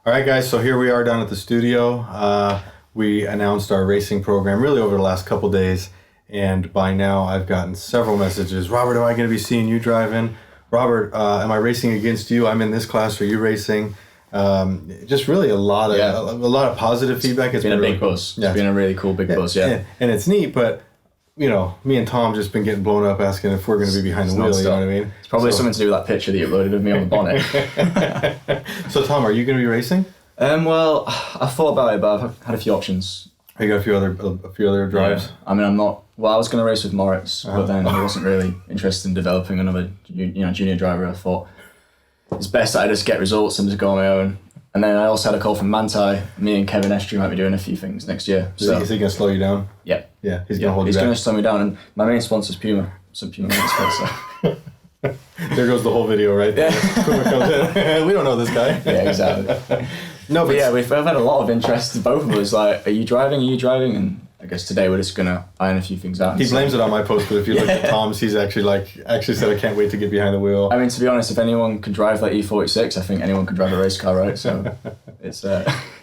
All right, guys, so here we are down at the studio. We announced our racing program really over the last couple days, and by now I've gotten several messages. Robert, am I going to be seeing you driving? Robert, am I racing against you? I'm in this class. Are you racing? Just really a lot of positive feedback. It's been a really big cool. buzz. It's been a really cool big buzz, And it's neat, but you know, me and Tom just been getting blown up asking if we're going to be behind the wheel. You know what I mean? It's probably something to do with that picture that you uploaded of me on the bonnet. So Tom, are you going to be racing? Well, I thought about it, but I've had a few options. You got a few other drives. Yeah. I mean, I'm not. Well, I was going to race with Moritz, but then I wasn't really interested in developing another, junior driver. I thought it's best that I just get results and just go on my own. And then I also had a call from Manti. Me and Kevin Estrie might be doing a few things next year. So is he going to slow you down? Yeah. Yeah, he's going to hold you back. He's going to slow me down, and my main sponsor's Puma. Some Puma main sponsor. There goes the whole video right there. Puma comes in. We don't know this guy. Yeah, exactly. No, but yeah, we've had a lot of interest. Both of us, like, are you driving? And I guess today we're just gonna iron a few things out. He blames it on my post, but if you look at Tom's, he's actually said, I can't wait to get behind the wheel. I mean, to be honest, if anyone can drive like E46, I think anyone can drive a race car, right? So it's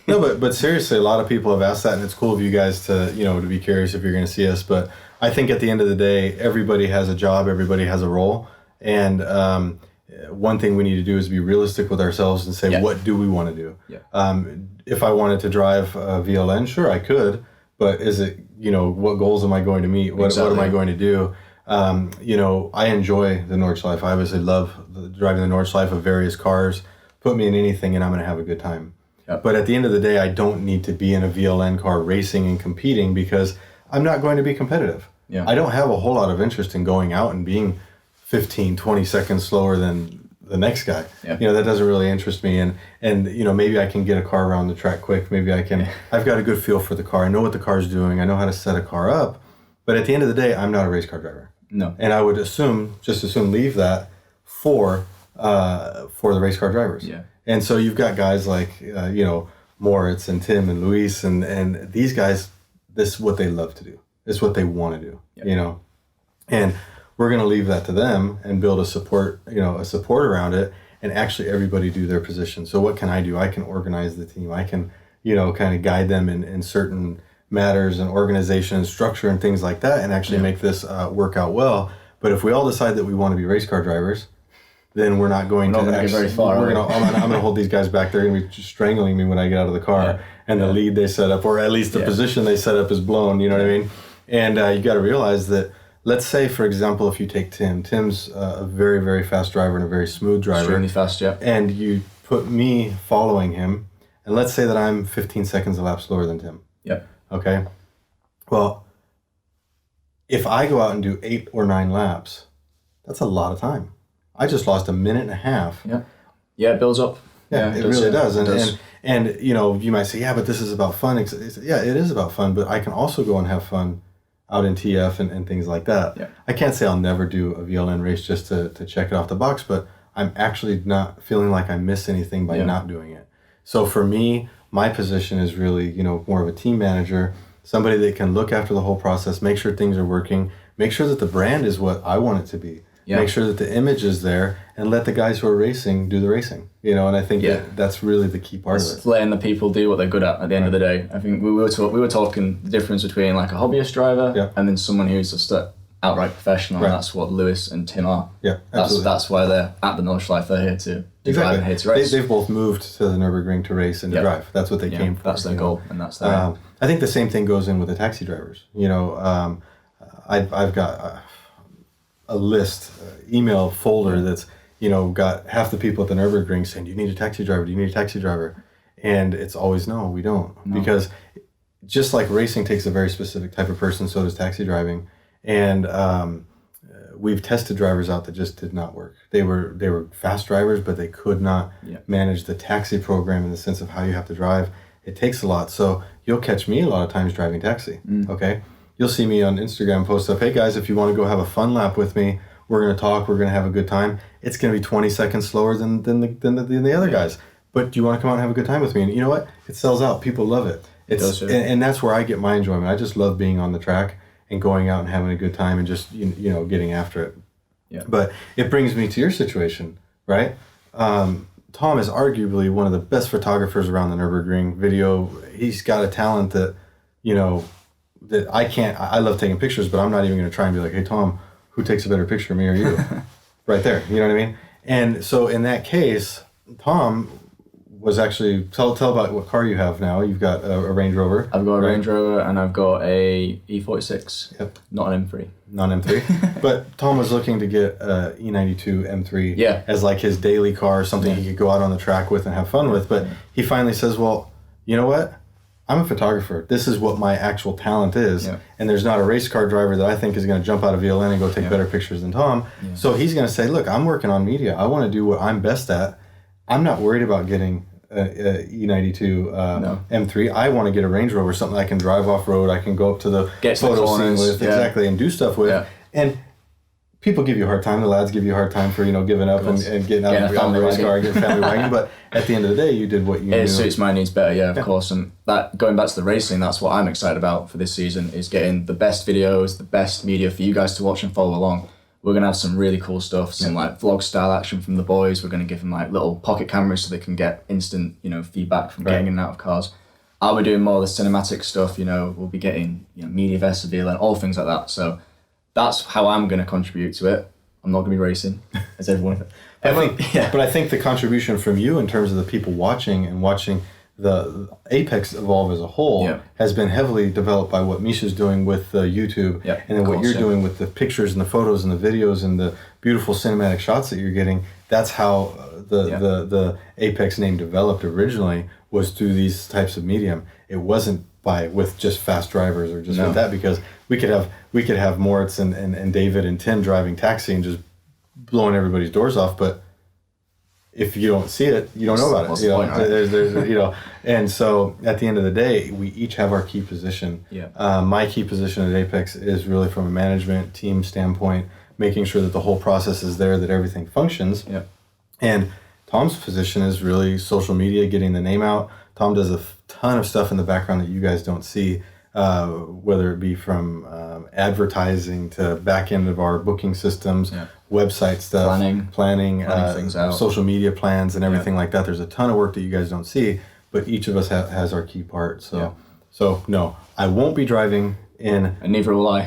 No, but seriously, a lot of people have asked that, and it's cool of you guys to to be curious if you're going to see us. But I think at the end of the day, everybody has a job, everybody has a role, and one thing we need to do is be realistic with ourselves and say, what do we want to do? Yeah. If I wanted to drive a VLN, sure, I could, but is it, what goals am I going to meet? What am I going to do? I enjoy the Nordschleife. I obviously love driving the Nordschleife of various cars. Put me in anything and I'm going to have a good time. Yep. But at the end of the day, I don't need to be in a VLN car racing and competing because I'm not going to be competitive. Yeah. I don't have a whole lot of interest in going out and being 15, 20 seconds slower than the next guy. Yeah. That doesn't really interest me. And maybe I can get a car around the track quick. Maybe I can, I've got a good feel for the car. I know what the car's doing. I know how to set a car up. But at the end of the day, I'm not a race car driver. No. And I would just assume leave that for the race car drivers. Yeah. And so you've got guys like, Moritz and Tim and Luis and these guys, this is what they love to do. It's what they want to do, And we're going to leave that to them and build a support around it and actually everybody do their position. So what can I do? I can organize the team. I can, kind of guide them in certain matters and organization and structure and things like that and actually make this work out well. But if we all decide that we want to be race car drivers, then we're not going to get very far. I'm going to hold these guys back. They're going to be strangling me when I get out of the car. And the lead they set up, or at least the position they set up is blown. You know what I mean? And you got to realize that, let's say, for example, if you take Tim's a very, very fast driver and a very smooth driver. Extremely fast, yeah. And you put me following him, and let's say that I'm 15 seconds a lap slower than Tim. Yep. Okay? Well, if I go out and do 8 or 9 laps, that's a lot of time. I just lost a minute and a half. Yeah. Yeah, it builds up. Yeah, it really does. And you might say, yeah, but this is about fun. Yeah, it is about fun, but I can also go and have fun out in TF and things like that. Yeah. I can't say I'll never do a VLN race just to check it off the box, but I'm actually not feeling like I miss anything by not doing it. So for me, my position is really, more of a team manager, somebody that can look after the whole process, make sure things are working, make sure that the brand is what I want it to be. Yeah. Make sure that the image is there and let the guys who are racing do the racing, and I think that's really the key part of it. Letting the people do what they're good at the end of the day. I think we were talking the difference between like a hobbyist driver and then someone who's just an outright professional, and that's what Lewis and Tim are. Yeah, absolutely. That's why they're at the Nordschleife. They're here to drive and here to race. They've both moved to the Nürburgring to race and to drive. That's what they came for. That's their goal, and that's their I think the same thing goes in with the taxi drivers. I've got a list, email folder that's, got half the people at the Nürburgring saying, do you need a taxi driver? Do you need a taxi driver? And it's always, no, we don't. No. Because just like racing takes a very specific type of person, so does taxi driving. And we've tested drivers out that just did not work. They were fast drivers, but they could not manage the taxi program in the sense of how you have to drive. It takes a lot. So you'll catch me a lot of times driving taxi, okay? You'll see me on Instagram post up, hey guys, if you want to go have a fun lap with me, we're going to talk, we're going to have a good time. It's going to be 20 seconds slower than the other guys. But do you want to come out and have a good time with me? And you know what? It sells out. People love it. And that's where I get my enjoyment. I just love being on the track and going out and having a good time and just, getting after it. Yeah. But it brings me to your situation, right? Tom is arguably one of the best photographers around the Nürburgring video. He's got a talent that, you know, that I can't. I love taking pictures, but I'm not even going to try and be like, hey, Tom, who takes a better picture, me or you? Right there. You know what I mean? And so in that case, Tom was actually, tell about what car you have now. You've got a Range Rover. I've got a Range Rover and I've got a E46. Yep. Not an M3. Not an M3. But Tom was looking to get a E92 M3 as like his daily car, something he could go out on the track with and have fun with. But he finally says, well, you know what? I'm a photographer. This is what my actual talent is. Yeah. And there's not a race car driver that I think is going to jump out of VLN and go take better pictures than Tom. Yeah. So he's going to say, look, I'm working on media. I want to do what I'm best at. I'm not worried about getting a E92 M3. I want to get a Range Rover, something I can drive off-road. I can go up to the photo scene with, and do stuff with. Yeah. And people give you a hard time. The lads give you a hard time for, giving up and getting out of the race car and getting a family wagon. But at the end of the day, you did what you knew. It suits my needs better, of course. And that, going back to the racing, that's what I'm excited about for this season, is getting the best videos, the best media for you guys to watch and follow along. We're going to have some really cool stuff, some like vlog style action from the boys. We're going to give them like little pocket cameras so they can get instant, feedback from getting in and out of cars. I'll be doing more of the cinematic stuff, we'll be getting media vests, VLN, all things like that. So that's how I'm going to contribute to it. I'm not going to be racing, as everyone. But I think the contribution from you in terms of the people watching and watching the Apex evolve as a whole has been heavily developed by what Misha's doing with YouTube, and then what you're doing with the pictures and the photos and the videos and the beautiful cinematic shots that you're getting. That's how the Apex name developed originally, was through these types of medium. It wasn't with just fast drivers or just with that, because we could have Moritz and David and Tim driving taxi and just blowing everybody's doors off, but if you don't see it, you don't know about it. There's and so at the end of the day, we each have our key position. My key position at Apex is really from a management team standpoint, making sure that the whole process is there, that everything functions. And Tom's position is really social media, getting the name out. Tom does a ton of stuff in the background that you guys don't see, whether it be from advertising to back end of our booking systems, website stuff, planning things out, social media plans and everything like that. There's a ton of work that you guys don't see, but each of us has our key part. So no, I won't be driving in. And neither will I.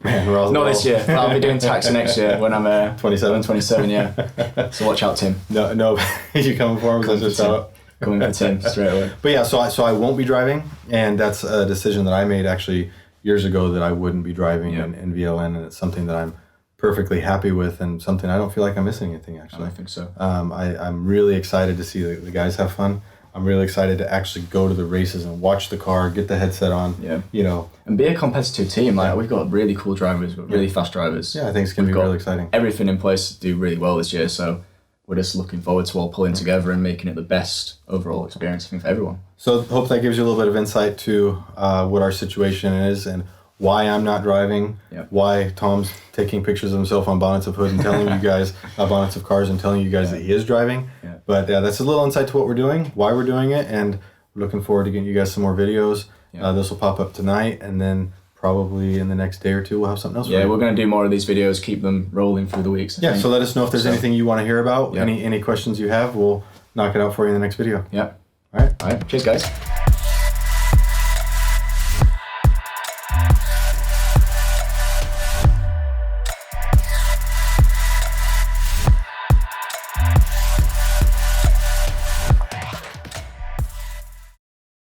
Man, not this year. I'll be doing taxi next year when I'm 27. 27, So watch out, Tim. No, you coming for him? Coming for Tim straight away. But yeah, so I won't be driving, and that's a decision that I made actually years ago, that I wouldn't be driving in VLN, and it's something that I'm perfectly happy with, and something I don't feel like I'm missing anything actually. I don't think so. I'm really excited to see the guys have fun. I'm really excited to actually go to the races and watch the car, get the headset on, and be a competitive team. Like we've got really cool drivers, we've got really fast drivers. Yeah, I think it's going to be really exciting. Everything in place to do really well this year, so we're just looking forward to all pulling together and making it the best overall experience, I think, for everyone. So hope that gives you a little bit of insight to what our situation is and why I'm not driving, why Tom's taking pictures of himself on bonnets of hood and telling you guys, bonnets of cars, and telling you guys that he is driving. But that's a little insight to what we're doing, why we're doing it, and we're looking forward to getting you guys some more videos. This will pop up tonight, and then probably in the next day or two we'll have something else. We're going to do more of these videos, keep them rolling through the weeks. So let us know if there's anything you want to hear about, any questions you have. We'll knock it out for you in the next video. All right. Cheers, guys.